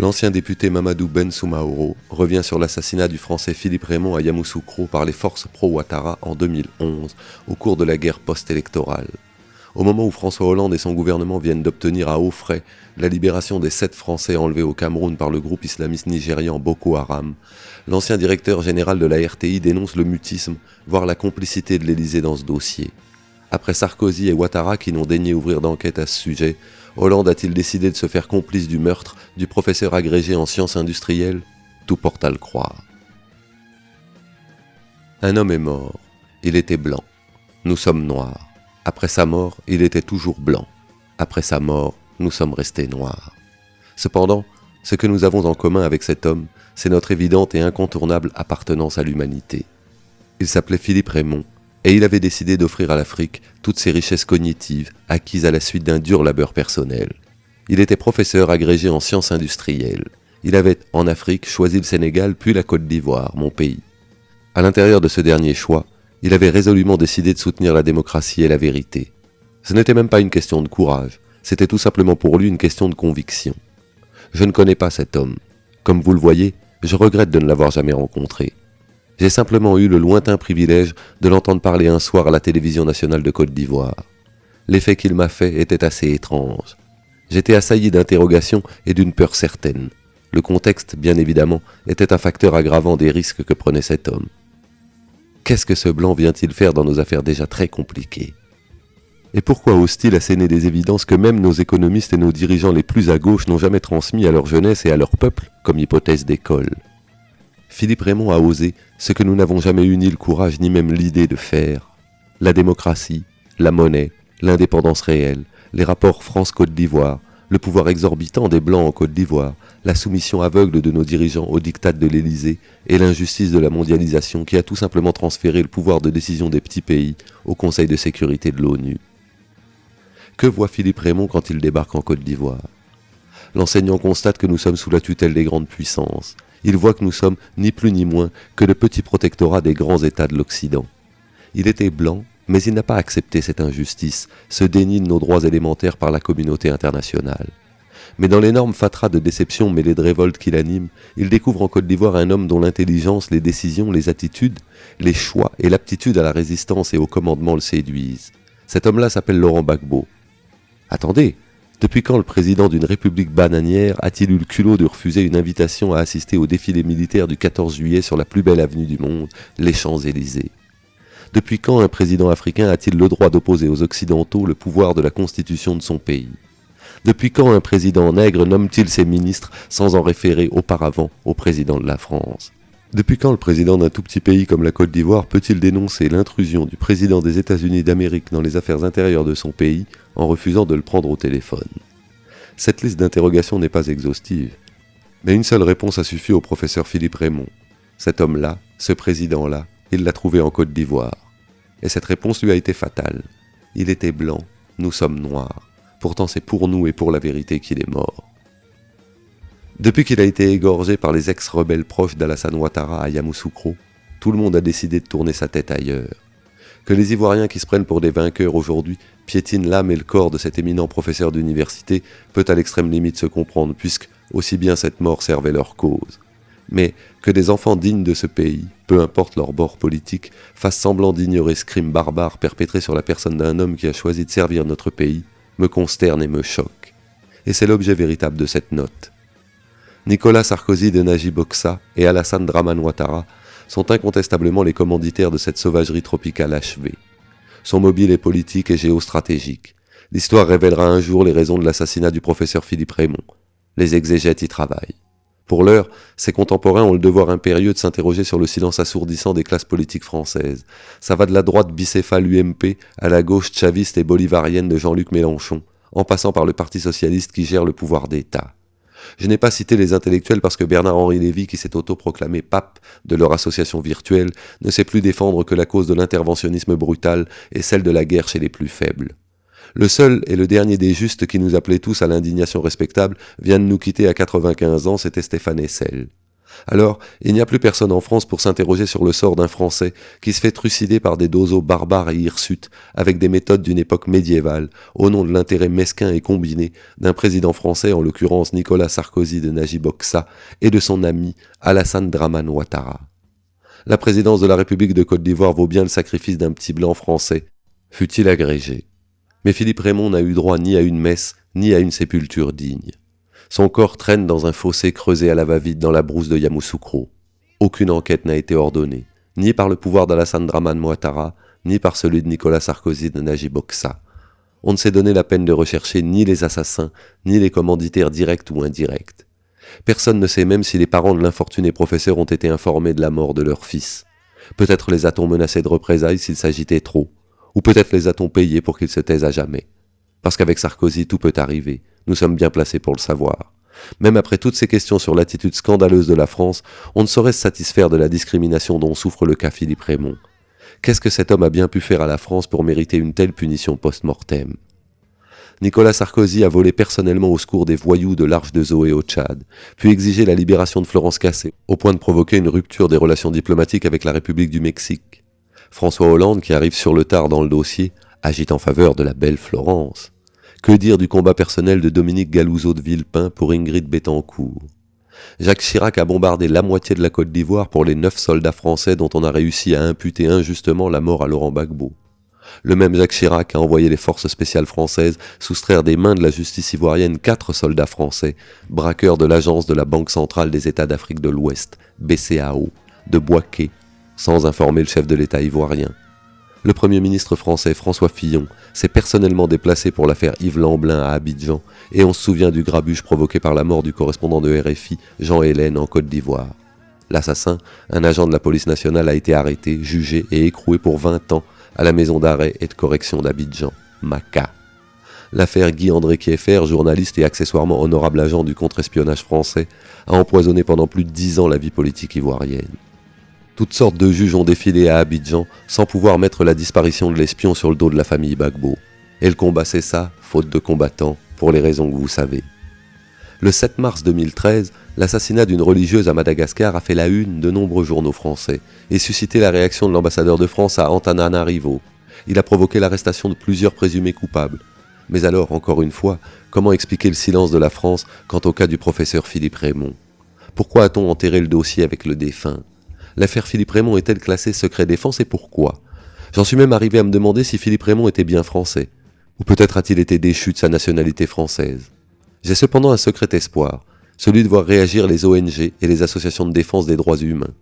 L'ancien député Mamadou Ben Soumaoro revient sur l'assassinat du Français Philippe Raymond à Yamoussoukro par les forces pro-Ouattara en 2011, au cours de la guerre post-électorale. Au moment où François Hollande et son gouvernement viennent d'obtenir à hauts frais la libération des 7 Français enlevés au Cameroun par le groupe islamiste nigérian Boko Haram, l'ancien directeur général de la RTI dénonce le mutisme, voire la complicité de l'Élysée dans ce dossier. Après Sarkozy et Ouattara qui n'ont daigné ouvrir d'enquête à ce sujet, Hollande a-t-il décidé de se faire complice du meurtre du professeur agrégé en sciences industrielles ? Tout porte à le croire. Un homme est mort. Il était blanc. Nous sommes noirs. Après sa mort, il était toujours blanc. Après sa mort, nous sommes restés noirs. Cependant, ce que nous avons en commun avec cet homme, c'est notre évidente et incontournable appartenance à l'humanité. Il s'appelait Philippe Raymond, et il avait décidé d'offrir à l'Afrique toutes ses richesses cognitives acquises à la suite d'un dur labeur personnel. Il était professeur agrégé en sciences industrielles. Il avait, en Afrique, choisi le Sénégal puis la Côte d'Ivoire, mon pays. À l'intérieur de ce dernier choix, il avait résolument décidé de soutenir la démocratie et la vérité. Ce n'était même pas une question de courage, c'était tout simplement pour lui une question de conviction. Je ne connais pas cet homme. Comme vous le voyez, je regrette de ne l'avoir jamais rencontré. J'ai simplement eu le lointain privilège de l'entendre parler un soir à la télévision nationale de Côte d'Ivoire. L'effet qu'il m'a fait était assez étrange. J'étais assailli d'interrogations et d'une peur certaine. Le contexte, bien évidemment, était un facteur aggravant des risques que prenait cet homme. Qu'est-ce que ce blanc vient-il faire dans nos affaires déjà très compliquées ? Et pourquoi ose-t-il asséner des évidences que même nos économistes et nos dirigeants les plus à gauche n'ont jamais transmis à leur jeunesse et à leur peuple comme hypothèse d'école ? Philippe Raymond a osé ce que nous n'avons jamais eu ni le courage ni même l'idée de faire. La démocratie, la monnaie, l'indépendance réelle, les rapports France-Côte d'Ivoire, le pouvoir exorbitant des Blancs en Côte d'Ivoire, la soumission aveugle de nos dirigeants au diktat de l'Élysée et l'injustice de la mondialisation qui a tout simplement transféré le pouvoir de décision des petits pays au Conseil de sécurité de l'ONU. Que voit Philippe Raymond quand il débarque en Côte d'Ivoire ? L'enseignant constate que nous sommes sous la tutelle des grandes puissances. Il voit que nous sommes ni plus ni moins que le petit protectorat des grands États de l'Occident. Il était blanc, mais il n'a pas accepté cette injustice, ce déni de nos droits élémentaires par la communauté internationale. Mais dans l'énorme fatras de déception mêlée de révolte qui l'anime, il découvre en Côte d'Ivoire un homme dont l'intelligence, les décisions, les attitudes, les choix et l'aptitude à la résistance et au commandement le séduisent. Cet homme-là s'appelle Laurent Gbagbo. Attendez, depuis quand le président d'une république bananière a-t-il eu le culot de refuser une invitation à assister au défilé militaire du 14 juillet sur la plus belle avenue du monde, les Champs-Élysées ? Depuis quand un président africain a-t-il le droit d'opposer aux Occidentaux le pouvoir de la constitution de son pays ? Depuis quand un président nègre nomme-t-il ses ministres sans en référer auparavant au président de la France ? Depuis quand le président d'un tout petit pays comme la Côte d'Ivoire peut-il dénoncer l'intrusion du président des États-Unis d'Amérique dans les affaires intérieures de son pays en refusant de le prendre au téléphone ? Cette liste d'interrogations n'est pas exhaustive, mais une seule réponse a suffi au professeur Philippe Raymond. Cet homme-là, ce président-là, il l'a trouvé en Côte d'Ivoire. Et cette réponse lui a été fatale. Il était blanc, nous sommes noirs. Pourtant c'est pour nous et pour la vérité qu'il est mort. Depuis qu'il a été égorgé par les ex-rebelles proches d'Alassane Ouattara à Yamoussoukro, tout le monde a décidé de tourner sa tête ailleurs. Que les Ivoiriens qui se prennent pour des vainqueurs aujourd'hui piétinent l'âme et le corps de cet éminent professeur d'université peut à l'extrême limite se comprendre, puisque aussi bien cette mort servait leur cause. Mais que des enfants dignes de ce pays, peu importe leur bord politique, fassent semblant d'ignorer ce crime barbare perpétré sur la personne d'un homme qui a choisi de servir notre pays, me consterne et me choque. Et c'est l'objet véritable de cette note. Nicolas Sarkozy de Najib Oksa et Alassane Dramane Ouattara sont incontestablement les commanditaires de cette sauvagerie tropicale achevée. Son mobile est politique et géostratégique. L'histoire révélera un jour les raisons de l'assassinat du professeur Philippe Raymond. Les exégètes y travaillent. Pour l'heure, ses contemporains ont le devoir impérieux de s'interroger sur le silence assourdissant des classes politiques françaises. Ça va de la droite bicéphale UMP à la gauche chaviste et bolivarienne de Jean-Luc Mélenchon, en passant par le Parti socialiste qui gère le pouvoir d'État. Je n'ai pas cité les intellectuels parce que Bernard-Henri Lévy, qui s'est autoproclamé pape de leur association virtuelle, ne sait plus défendre que la cause de l'interventionnisme brutal et celle de la guerre chez les plus faibles. Le seul et le dernier des justes qui nous appelait tous à l'indignation respectable vient de nous quitter à 95 ans, c'était Stéphane Hessel. Alors, il n'y a plus personne en France pour s'interroger sur le sort d'un Français qui se fait trucider par des dozos barbares et hirsutes avec des méthodes d'une époque médiévale, au nom de l'intérêt mesquin et combiné d'un président français, en l'occurrence Nicolas Sarkozy de Najib Oksa, et de son ami Alassane Dramane Ouattara. La présidence de la République de Côte d'Ivoire vaut bien le sacrifice d'un petit blanc français, fût-il agrégé. Mais Philippe Raymond n'a eu droit ni à une messe, ni à une sépulture digne. Son corps traîne dans un fossé creusé à la va-vite dans la brousse de Yamoussoukro. Aucune enquête n'a été ordonnée, ni par le pouvoir d'Alassane Dramane Ouattara, ni par celui de Nicolas Sarkozy de Najib Oksa. On ne s'est donné la peine de rechercher ni les assassins, ni les commanditaires directs ou indirects. Personne ne sait même si les parents de l'infortuné professeur ont été informés de la mort de leur fils. Peut-être les a-t-on menacés de représailles s'il s'agitait trop, ou peut-être les a-t-on payés pour qu'ils se taisent à jamais. Parce qu'avec Sarkozy, tout peut arriver. Nous sommes bien placés pour le savoir. Même après toutes ces questions sur l'attitude scandaleuse de la France, on ne saurait se satisfaire de la discrimination dont souffre le cas Philippe Raymond. Qu'est-ce que cet homme a bien pu faire à la France pour mériter une telle punition post-mortem ? Nicolas Sarkozy a volé personnellement au secours des voyous de l'Arche de Zoé au Tchad, puis exigé la libération de Florence Cassé, au point de provoquer une rupture des relations diplomatiques avec la République du Mexique. François Hollande, qui arrive sur le tard dans le dossier, agite en faveur de la belle Florence. Que dire du combat personnel de Dominique Galouzeau de Villepin pour Ingrid Betancourt ? Jacques Chirac a bombardé la moitié de la Côte d'Ivoire pour les 9 soldats français dont on a réussi à imputer injustement la mort à Laurent Gbagbo. Le même Jacques Chirac a envoyé les forces spéciales françaises soustraire des mains de la justice ivoirienne 4 soldats français, braqueurs de l'agence de la Banque centrale des États d'Afrique de l'Ouest, BCAO, de Bouaké, sans informer le chef de l'État ivoirien. Le Premier ministre français François Fillon s'est personnellement déplacé pour l'affaire Yves Lamblin à Abidjan, et on se souvient du grabuge provoqué par la mort du correspondant de RFI, Jean Hélène, en Côte d'Ivoire. L'assassin, un agent de la police nationale, a été arrêté, jugé et écroué pour 20 ans à la maison d'arrêt et de correction d'Abidjan, MACA. L'affaire Guy-André Kieffer, journaliste et accessoirement honorable agent du contre-espionnage français, a empoisonné pendant plus de 10 ans la vie politique ivoirienne. Toutes sortes de juges ont défilé à Abidjan sans pouvoir mettre la disparition de l'espion sur le dos de la famille Gbagbo. Et le combat cessa, faute de combattants, pour les raisons que vous savez. Le 7 mars 2013, l'assassinat d'une religieuse à Madagascar a fait la une de nombreux journaux français et suscité la réaction de l'ambassadeur de France à Antananarivo. Il a provoqué l'arrestation de plusieurs présumés coupables. Mais alors, encore une fois, comment expliquer le silence de la France quant au cas du professeur Philippe Raymond ? Pourquoi a-t-on enterré le dossier avec le défunt ? L'affaire Philippe Raymond est-elle classée secret défense et pourquoi ? J'en suis même arrivé à me demander si Philippe Raymond était bien français. Ou peut-être a-t-il été déchu de sa nationalité française. J'ai cependant un secret espoir, celui de voir réagir les ONG et les associations de défense des droits humains.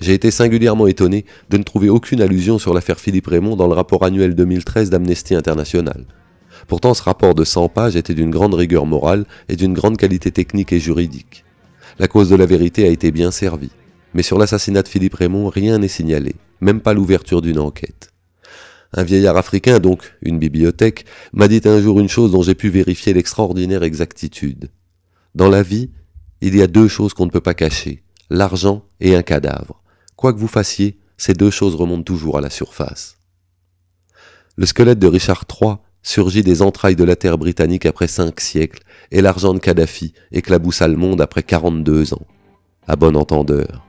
J'ai été singulièrement étonné de ne trouver aucune allusion sur l'affaire Philippe Raymond dans le rapport annuel 2013 d'Amnesty International. Pourtant, ce rapport de 100 pages était d'une grande rigueur morale et d'une grande qualité technique et juridique. La cause de la vérité a été bien servie. Mais sur l'assassinat de Philippe Raymond, rien n'est signalé, même pas l'ouverture d'une enquête. Un vieillard africain, donc une bibliothèque, m'a dit un jour une chose dont j'ai pu vérifier l'extraordinaire exactitude. Dans la vie, il y a 2 choses qu'on ne peut pas cacher, l'argent et un cadavre. Quoi que vous fassiez, ces 2 choses remontent toujours à la surface. Le squelette de Richard III surgit des entrailles de la terre britannique après 5 siècles, et l'argent de Kadhafi éclaboussa le monde après 42 ans. À bon entendeur.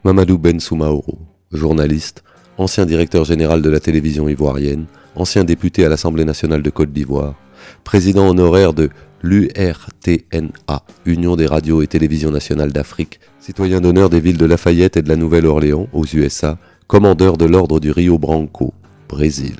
Mamadou Ben Soumaoro, journaliste, ancien directeur général de la télévision ivoirienne, ancien député à l'Assemblée nationale de Côte d'Ivoire, président honoraire de l'URTNA, Union des radios et télévisions nationales d'Afrique, citoyen d'honneur des villes de Lafayette et de la Nouvelle-Orléans aux USA, commandeur de l'ordre du Rio Branco, Brésil.